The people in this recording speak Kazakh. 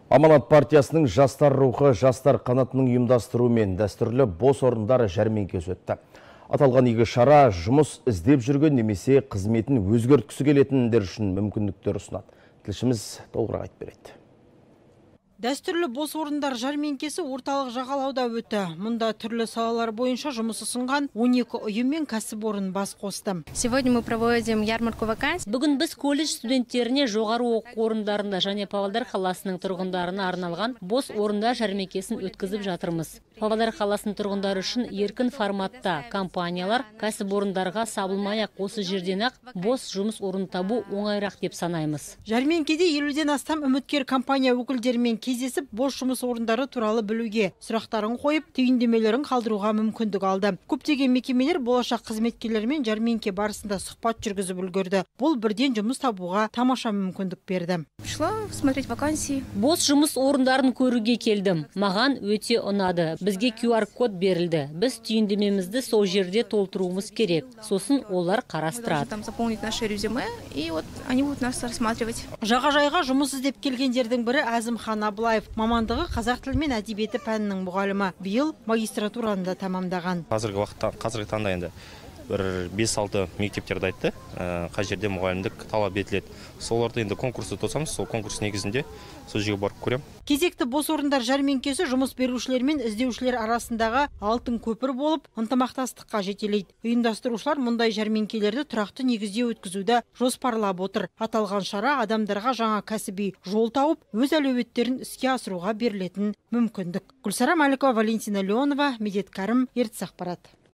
Аманат партиясының жастар рухы жастар қанатының ұйымдастыруымен дәстүрлі бос орындар жәрмеңкесі өтті. Аталған игі шара жұмыс іздеп жүрген немесе қызметін өзгерткісі келетіндер үшін мүмкіндіктер ұсынады. Тілшіміз толығырақ айтып береді. Дәстүрлі бос орындар жәрмеңкесі орталық жағалауда өтті. Мұнда түрлі салалар бойынша жұмыс ұсынған 12 ұйым мен кәсіпорын бас қосты. Сегодня мы проводим ярмарку вакансий. Бүгін біз колледж студенттеріне жоғары оқу орындарында және Павлодар қаласының тұрғындарына арналған бос орындар жәрмеңкесін өткізіп жатырмыз. Павлодар қаласының тұрғындары үшін еркін форматта компаниялар кәсіпорындарға сабылмай-ақ осы жерден-ақ бос жұмыс орнын табу оңайырақ деп санаймыз. Жәрмеңкеде 50-ден астам үміткер компания өкілдерімен кездесіп бос жұмыс орындары туралы білуге, сұрақтарын қойып, түйіндемелерін қалдыруға мүмкіндік алды. Көптеген мекемелер болашақ қызметкерлермен жәрмеңке барысында сұхбат жүргізіп үлгерді. Бұл бірден жұмыс табуға тамаша мүмкіндік берді. Пришла смотреть вакансии. Бос жұмыс орындарын көруге келдім. Маған өте ұнады. Бізге QR-код берілді. Біз түйіндемемізді сол жерде толтыруымыз керек. Сосын олар қарастырады. Там заполнить наше резюме, и вот они будут нас рассматривать. Жағажайға жұмыс іздеп келгендердің бірі Әзімхан Абылаев. Мамандығы қазақ тілі мен әдебиеті пәнінің мұғалімі. Биыл магистратураны да тамамдаған. Қазіргі таңда енді бір 5-6 мектептерді айтты, қай жерде мұғалімдік талап етіледі. Соларды енді конкурсты тосамыз, сол конкурс негізінде сол жерге барып көрем. Кезекті бос орындар жәрмеңкесі жұмыс берушілер мен іздеушілер арасындағы алтын көпір болып, ынтымақтастыққа жетелейді. Ұйымдастырушылар мұндай жәрмеңкелерді тұрақты негізде өткізуді жоспарлап отыр. Аталған шара адамдарға жаңа кәсіби жол тауып, өз әлеуеттерін іске асыруға берілетін мүмкіндік. Гүлсара Маликова, Валентина Леонова, Медет Кәрім, Ертіс ақпарат.